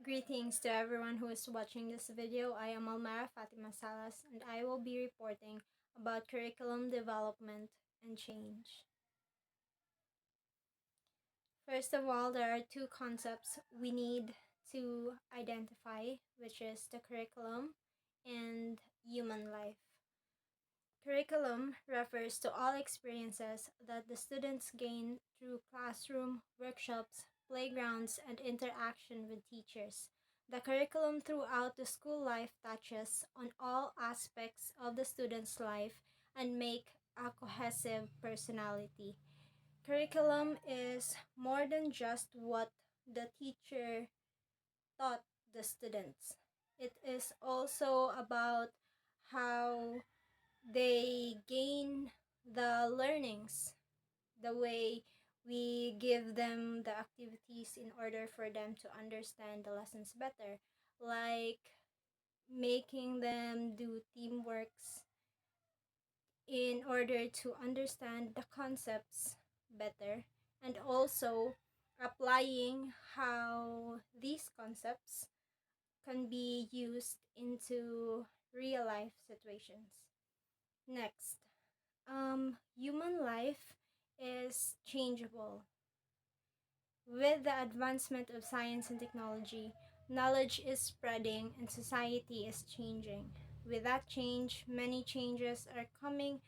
Greetings to everyone who is watching this video. I am Almara Fatima Salas and I will be reporting about curriculum development and change. First of all, there are two concepts we need to identify, which is the curriculum and human life. Curriculum refers to all experiences that the students gain through classroom, workshops, playgrounds, and interaction with teachers. The curriculum throughout the school life touches on all aspects of the student's life and make a cohesive personality. Curriculum is more than just what the teacher taught the students. It is also about how they gain the learnings, the way we give them the activities in order for them to understand the lessons better, like making them do teamworks in order to understand the concepts better, and also applying how these concepts can be used into real life situations. Next, human life is changeable. With the advancement of science and technology, knowledge is spreading and society is changing. With that change, many changes are coming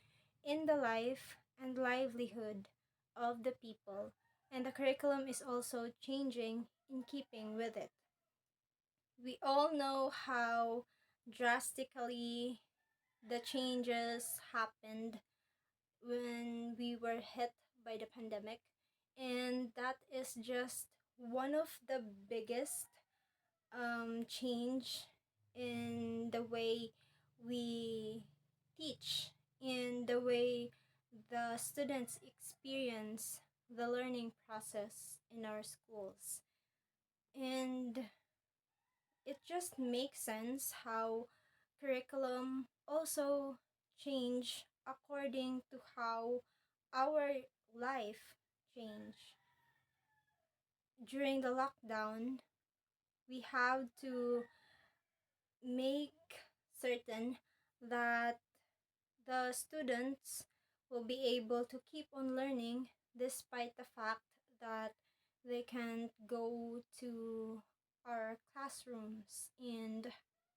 in the life and livelihood of the people, and the curriculum is also changing in keeping with it. We all know how drastically the changes happened when we were hit by the pandemic, and that is just one of the biggest change in the way we teach, in the way the students experience the learning process in our schools. And it just makes sense how curriculum also change according to how our life change. During the lockdown, we have to make certain that the students will be able to keep on learning despite the fact that they can't go to our classrooms and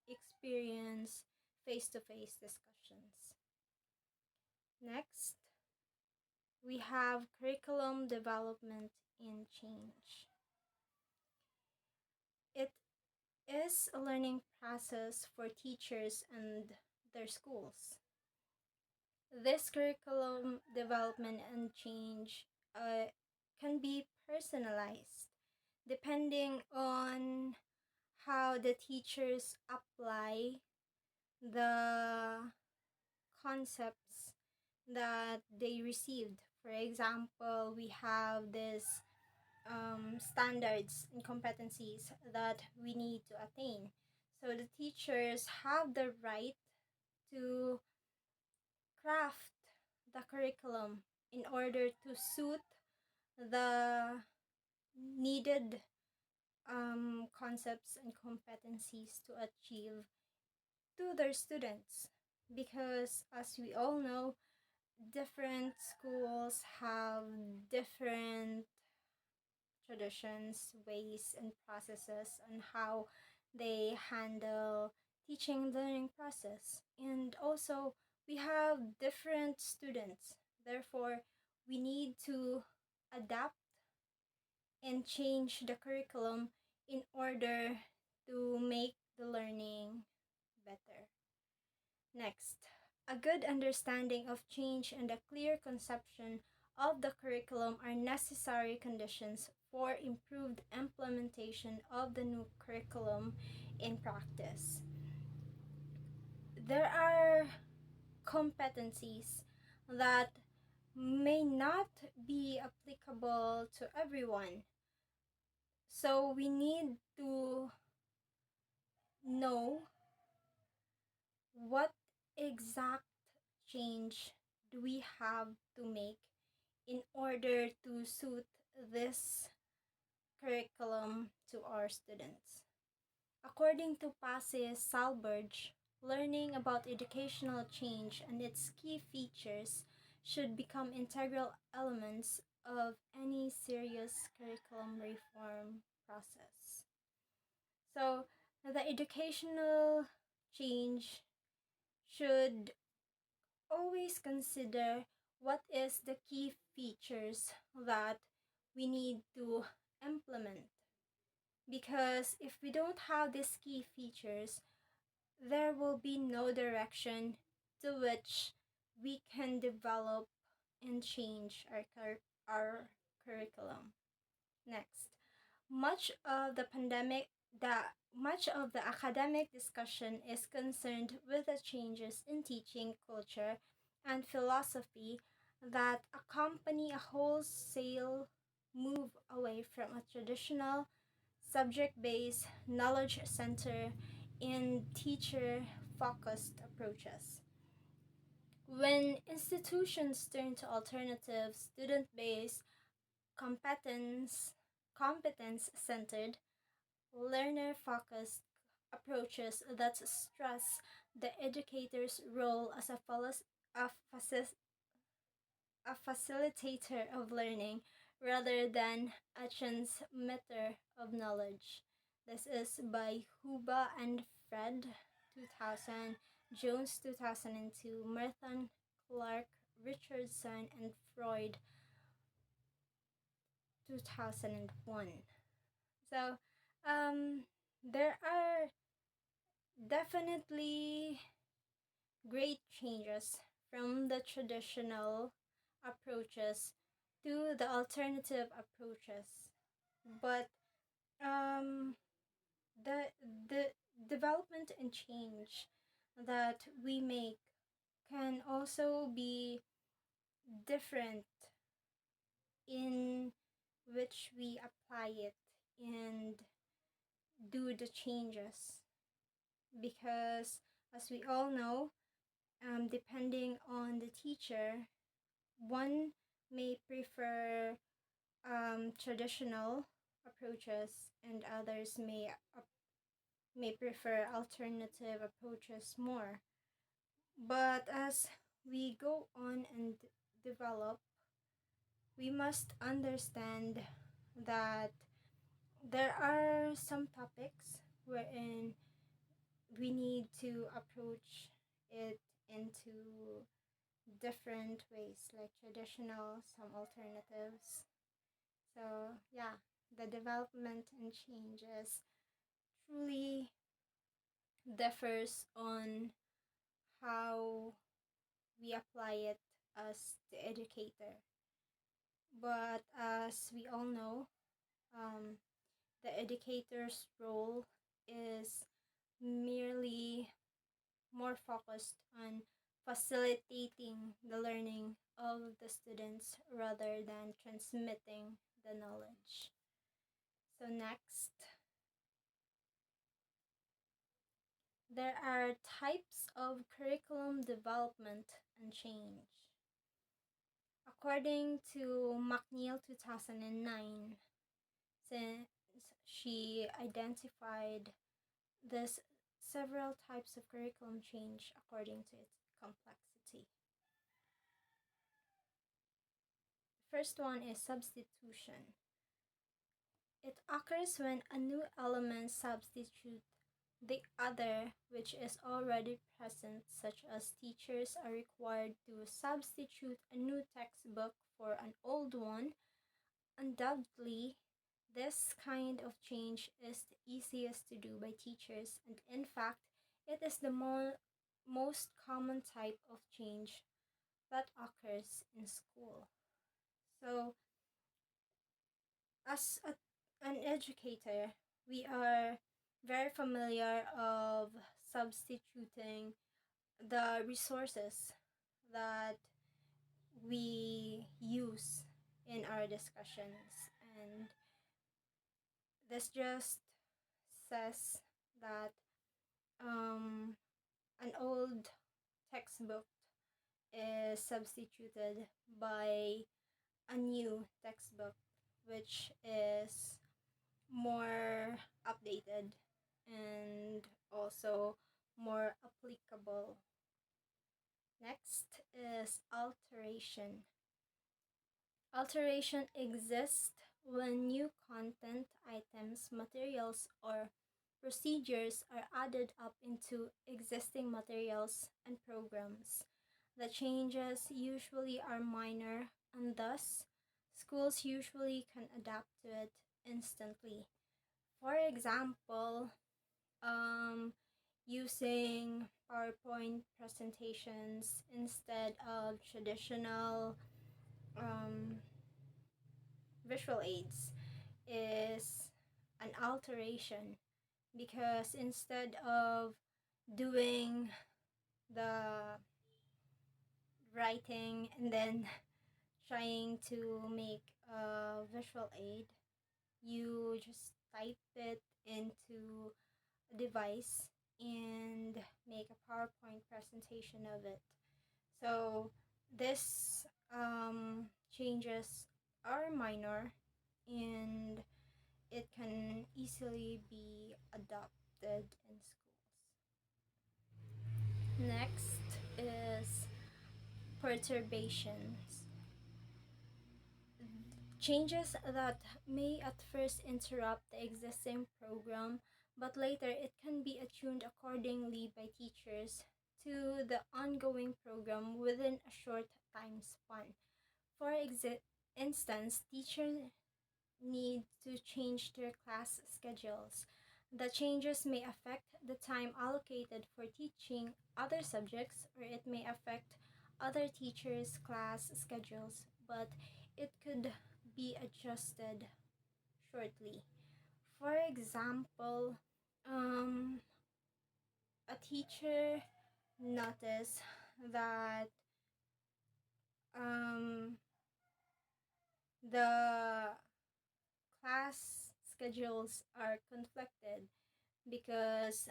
experience face-to-face discussions. Next, we have curriculum development and change. It is a learning process for teachers and their schools. This curriculum development and change can be personalized depending on how the teachers apply the concepts that they received. For example, we have this standards and competencies that we need to attain. So the teachers have the right to craft the curriculum in order to suit the needed concepts and competencies to achieve to their students. Because as we all know, different schools have different traditions, ways, and processes on how they handle teaching the learning process. And also, we have different students. Therefore, we need to adapt and change the curriculum in order to make the learning better. Next, a good understanding of change and a clear conception of the curriculum are necessary conditions for improved implementation of the new curriculum in practice. There are competencies that may not be applicable to everyone. So we need to know what exact change do we have to make in order to suit this curriculum to our students. According to Pase Salberg, learning about educational change and its key features should become integral elements of any serious curriculum reform process. So, the educational change should always consider what is the key features that we need to implement, because if we don't have these key features, there will be no direction to which we can develop and change our curriculum. Next, much of the pandemic much of the academic discussion is concerned with the changes in teaching culture and philosophy that accompany a wholesale move away from a traditional subject-based knowledge center and teacher-focused approaches. When institutions turn to alternative student-based competence competence centered, learner focused approaches that stress the educator's role as a, a facilitator of learning rather than a transmitter of knowledge. This is by Huba and Fred 2000, Jones 2002, Merton, Clark, Richardson, and Freud 2001. So, there are definitely great changes from the traditional approaches to the alternative approaches. But um, the development and change that we make can also be different in which we apply it and do the changes, because as we all know, depending on the teacher, one may prefer traditional approaches and others may prefer alternative approaches more. But as we go on and develop, we must understand that there are some topics wherein we need to approach it into different ways, like traditional, some alternatives. So, yeah, the development and changes truly differs on how we apply it as the educator. But as we all know, um, the educator's role is merely more focused on facilitating the learning of the students rather than transmitting the knowledge. So, next, there are types of curriculum development and change. According to McNeil 2009, since she identified this several types of curriculum change according to its complexity. First one is substitution. It occurs when a new element substitutes the other which is already present, such as teachers are required to substitute a new textbook for an old one. Undoubtedly, this kind of change is the easiest to do by teachers, and in fact, it is the most common type of change that occurs in school. So, as an educator, we are very familiar of substituting the resources that we use in our discussions, and this just says that an old textbook is substituted by a new textbook which is more updated and also more applicable. Next is alteration. Alteration exists when new content, items, materials, or procedures are added up into existing materials and programs. The changes usually are minor, and thus, schools usually can adapt to it instantly. For example, um, using PowerPoint presentations instead of traditional um, visual aids is an alteration, because instead of doing the writing and then trying to make a visual aid, you just type it into a device and make a PowerPoint presentation of it. So this changes are minor, and it can easily be adopted in schools. Next is perturbations. Changes that may at first interrupt the existing program, but later it can be attuned accordingly by teachers to the ongoing program within a short time span. For instance, teachers need to change their class schedules. The changes may affect the time allocated for teaching other subjects, or it may affect other teachers' class schedules, but it could be adjusted shortly. For example, um, a teacher noticed that um, the class schedules are conflicted because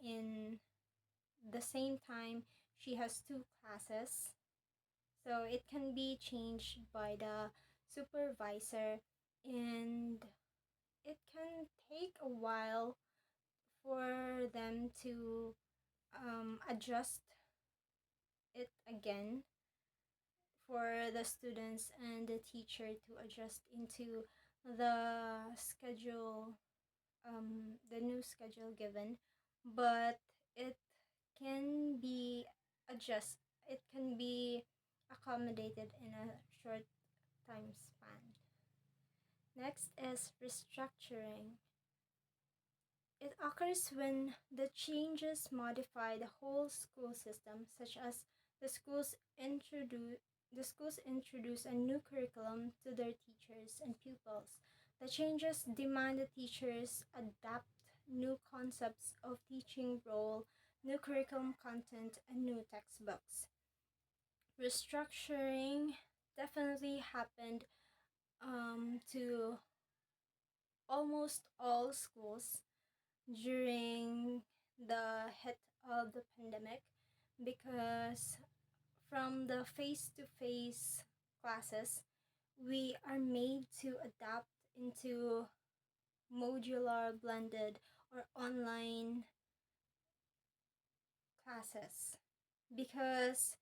in the same time she has two classes, so it can be changed by the supervisor, and it can take a while for them to adjust it again, for the students and the teacher to adjust into the schedule, the new schedule given. But it can be adjust it can be accommodated in a short time span. Next is restructuring. It occurs when the changes modify the whole school system, such as the schools introduce a new curriculum to their teachers and pupils. The changes demand the teachers adapt new concepts of teaching role, new curriculum content, and new textbooks. Restructuring definitely happened to almost all schools during the hit of the pandemic, because from the face-to-face classes, we are made to adapt into modular, blended, or online classes, because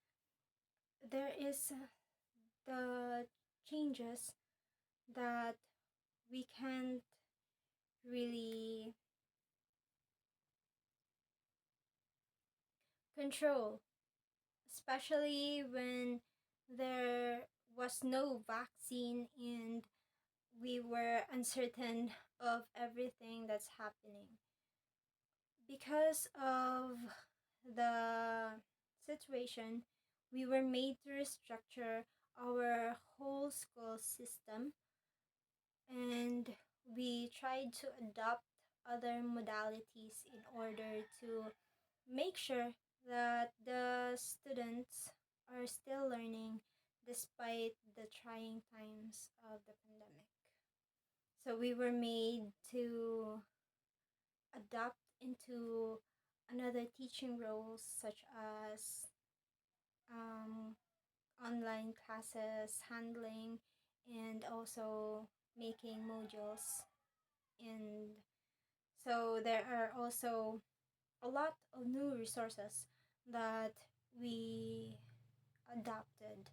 there is the changes that we can't really control, especially when there was no vaccine and we were uncertain of everything that's happening. Because of the situation, we were made to restructure our whole school system, and we tried to adopt other modalities in order to make sure that the students are still learning despite the trying times of the pandemic. So we were made to adapt into another teaching roles, such as um, online classes, handling, and also making modules. And so So there are also a lot of new resources that we adopted,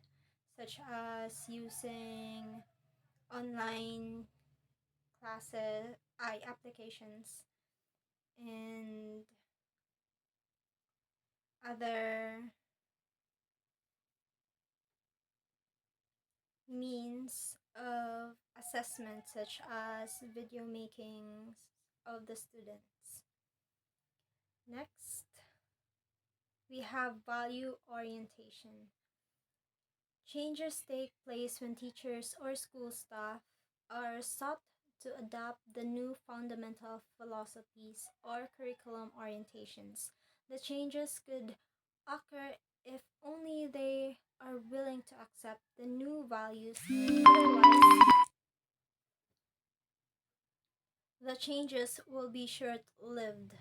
such as using online classes, applications, and other means of assessment, such as video makings of the students. Next, we have value orientation. Changes take place when teachers or school staff are sought to adopt the new fundamental philosophies or curriculum orientations. The changes could occur if only they are willing to accept the new values. Otherwise, the changes will be short lived.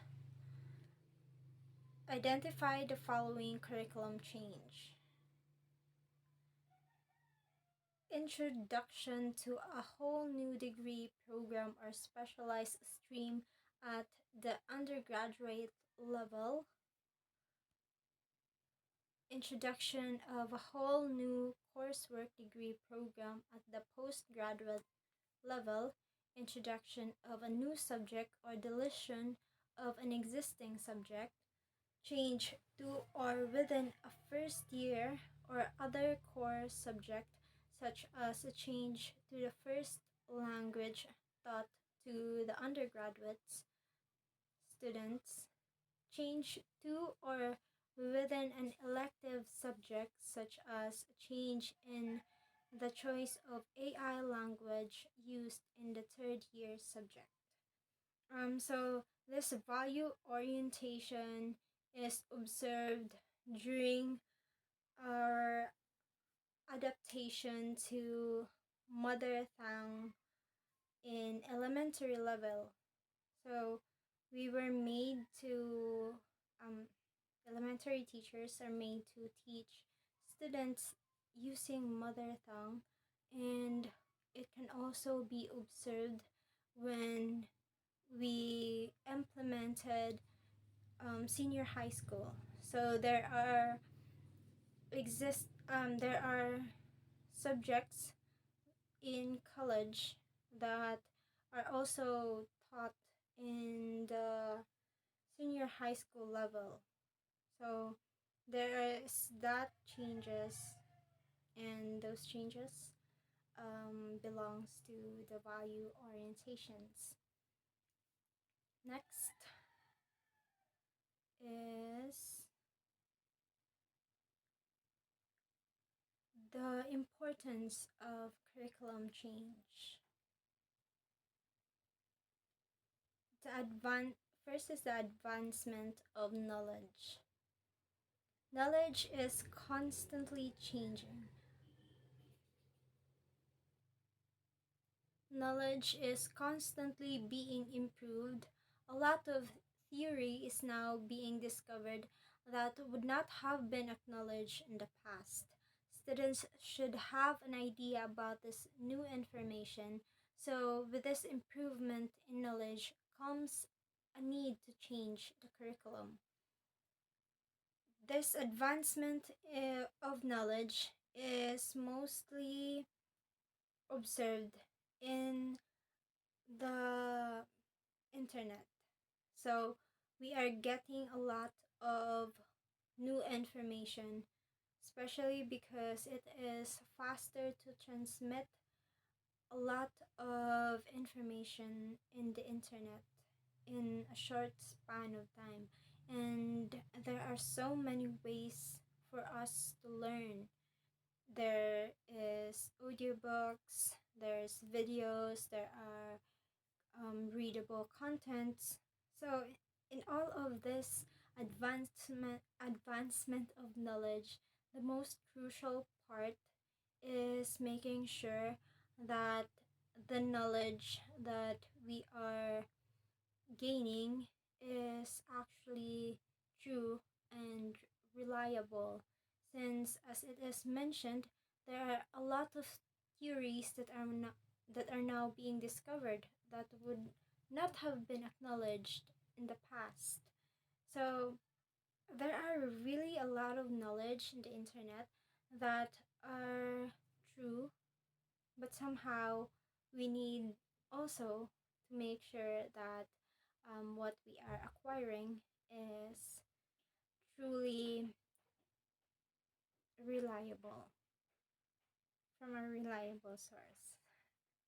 Identify the following curriculum change: introduction to a whole new degree program or specialized stream at the undergraduate level, introduction of a whole new coursework degree program at the postgraduate level, introduction of a new subject or deletion of an existing subject, change to or within a first year or other core subject, such as a change to the first language taught to the undergraduates, students, change to or within an elective subject, such as a change in the choice of AI language used in the third year subject. So this value orientation is observed during our adaptation to mother tongue in elementary level. So we were made to, elementary teachers are made to teach students using mother tongue, and it can also be observed when we implemented senior high school. So there are subjects in college that are also taught in the senior high school level. So there is that changes, and those changes belongs to the value orientations. Next is the importance of curriculum change. The first is the advancement of knowledge. Knowledge is constantly changing. Knowledge is constantly being improved. A lot of theory is now being discovered that would not have been acknowledged in the past. Students should have an idea about this new information. So, with this improvement in knowledge comes a need to change the curriculum. This advancement of knowledge is mostly observed in the internet. So we are getting a lot of new information, especially because it is faster to transmit a lot of information in the internet in a short span of time. And there are so many ways for us to learn. There is audiobooks, there's videos, there are readable contents. So in all of this advancement of knowledge, the most crucial part is making sure that the knowledge that we are gaining is actually true and reliable, since as it is mentioned, there are a lot of theories that are now being discovered that would not have been acknowledged in the past. So there are really a lot of knowledge in the internet that are true, but somehow we need also to make sure that what we are acquiring is truly reliable from a reliable source.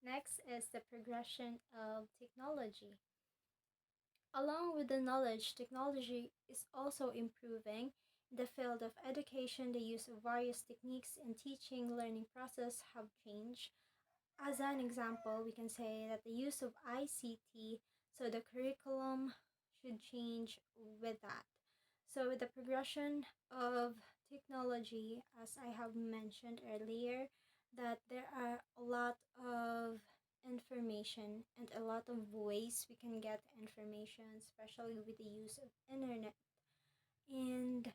Next is the progression of technology. Along with the knowledge, technology is also improving. In the field of education, the use of various techniques in teaching learning process have changed. As an example, we can say that the use of ICT, so the curriculum should change with that. So with the progression of technology, as I have mentioned earlier, that there are a lot of information and a lot of ways we can get information, especially with the use of internet. And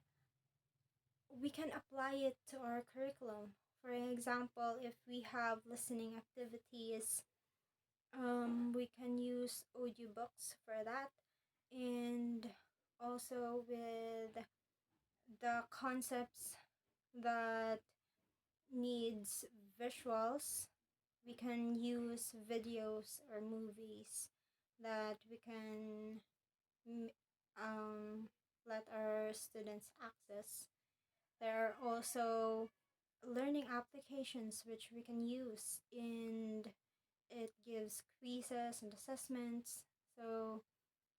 we can apply it to our curriculum. For example, if we have listening activities, we can use audiobooks for that. And also with the concepts that needs visuals, we can use videos or movies that we can um, let our students access. There are also learning applications which we can use, and it gives quizzes and assessments. So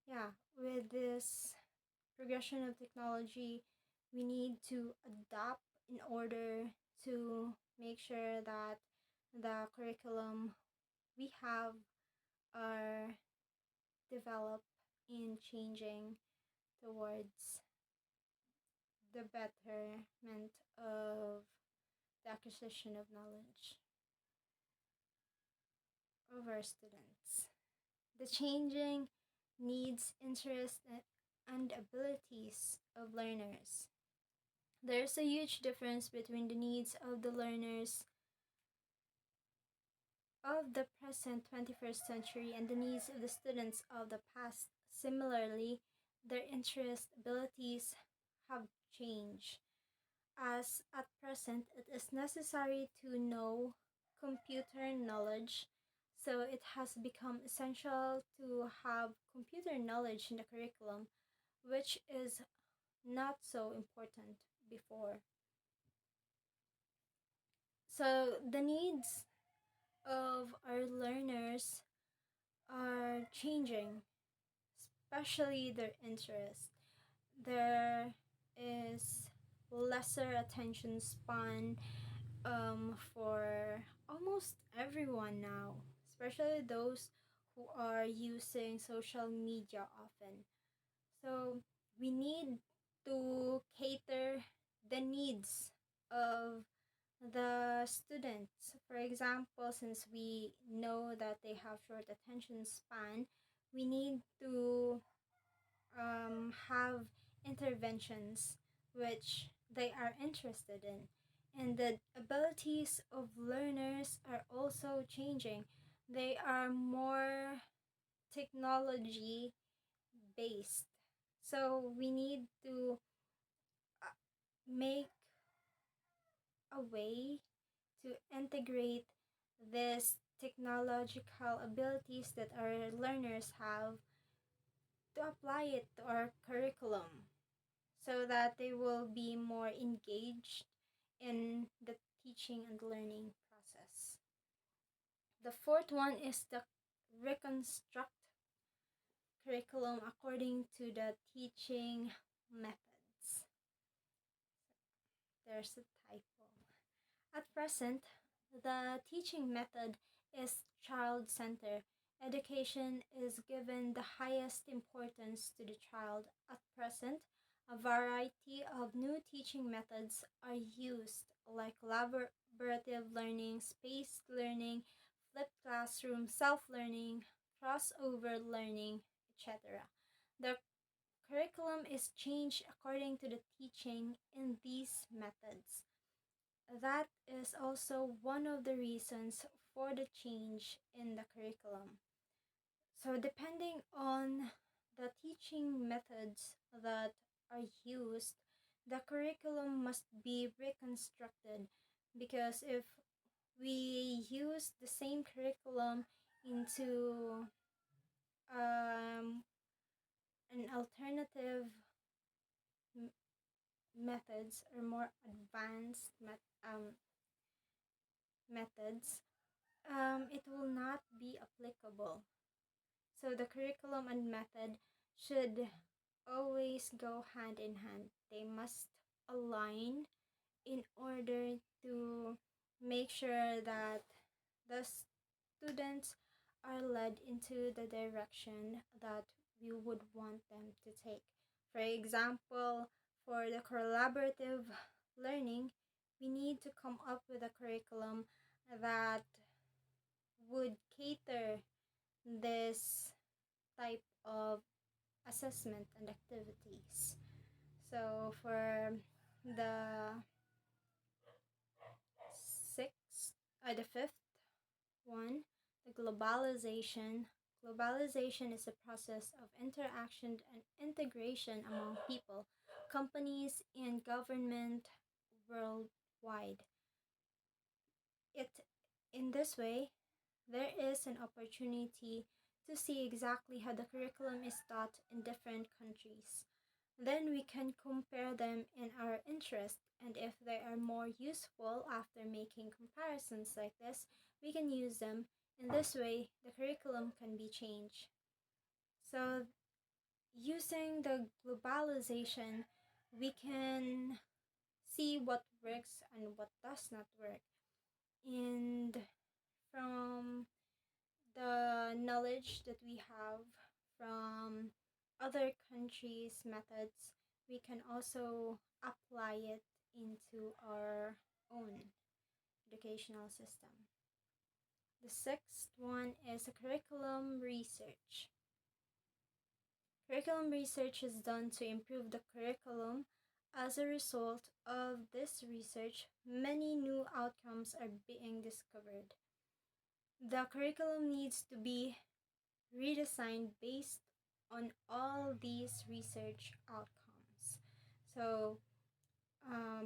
yeah, with this progression of technology, we need to adapt in order to make sure that the curriculum we have are developed and changing towards the betterment of the acquisition of knowledge of our students. The changing needs, interests, and abilities of learners. There's a huge difference between the needs of the learners of the present 21st century and the needs of the students of the past. Similarly, their interests, abilities have changed. As at present, it is necessary to know computer knowledge, so it has become essential to have computer knowledge in the curriculum, which is not so important before. So the needs of our learners are changing, especially their interest. There is lesser attention span for almost everyone now, especially those who are using social media often. So we need to cater the needs of the students. For example, since we know that they have short attention span, we need to have interventions which they are interested in. And the abilities of learners are also changing. They are more technology based. So we need to make a way to integrate these technological abilities that our learners have to apply it to our curriculum so that they will be more engaged in the teaching and learning process. The fourth one is the reconstruct curriculum according to the teaching methods. There's a typo. At present, the teaching method is child centered. Education is given the highest importance to the child. At present, a variety of new teaching methods are used, like collaborative learning, spaced learning, flipped classroom, self learning, crossover learning, etc. The curriculum is changed according to the teaching in these methods. That is also one of the reasons for the change in the curriculum. So, depending on the teaching methods that are used, the curriculum must be reconstructed, because if we use the same curriculum into an alternative m- methods, or more advanced methods, it will not be applicable. So the curriculum and method should always go hand in hand. They must align in order to make sure that the students are led into the direction that we would want them to take. For example, for the collaborative learning, we need to come up with a curriculum that would cater this type of assessment and activities. So for the the fifth one, the globalization. Globalization is a process of interaction and integration among people, companies, and government worldwide. It in this way, there is an opportunity to see exactly how the curriculum is taught in different countries. Then we can compare them in our interest, and if they are more useful after making comparisons like this, we can use them. In this way, the curriculum can be changed. So, using the globalization, we can see what works and what does not work. And from the knowledge that we have from other countries' methods, we can also apply it into our own educational system. The sixth one is a curriculum research. Curriculum research is done to improve the curriculum. As a result of this research, many new outcomes are being discovered. The curriculum needs to be redesigned based on all these research outcomes. So,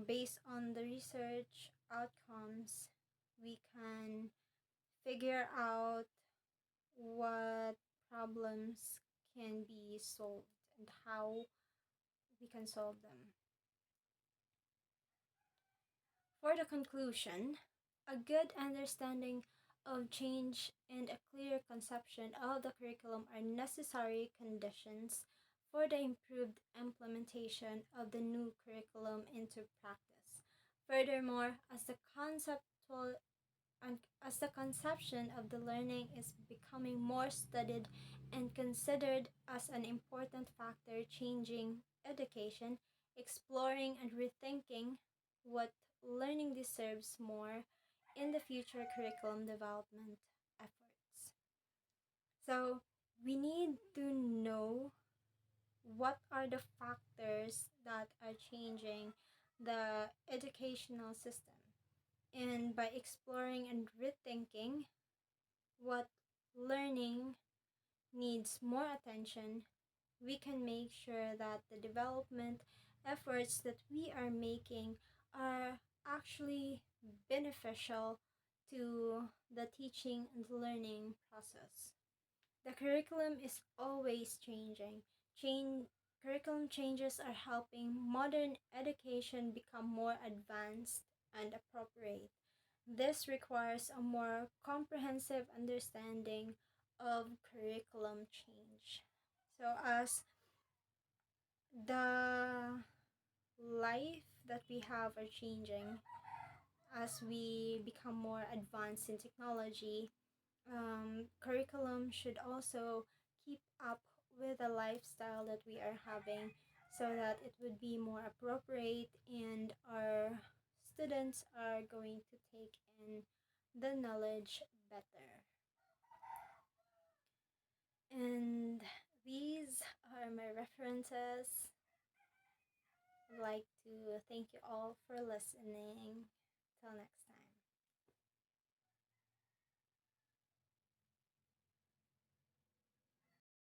based on the research outcomes, we can figure out what problems can be solved and how we can solve them. For the conclusion, a good understanding of change and a clear conception of the curriculum are necessary conditions for the improved implementation of the new curriculum into practice. Furthermore, as the conception of the learning is becoming more studied and considered as an important factor changing education, exploring and rethinking what learning deserves more in the future curriculum development efforts. So, we need to know what are the factors that are changing the educational system. And by exploring and rethinking what learning needs more attention, we can make sure that the development efforts that we are making are actually beneficial to the teaching and learning process. The curriculum is always changing. Curriculum changes are helping modern education become more advanced and appropriate. This requires a more comprehensive understanding of curriculum change. So, as the life that we have are changing, as we become more advanced in technology, curriculum should also keep up with the lifestyle that we are having, so that it would be more appropriate and our students are going to take in the knowledge better. And these are my references. I'd like to thank you all for listening. Till next time.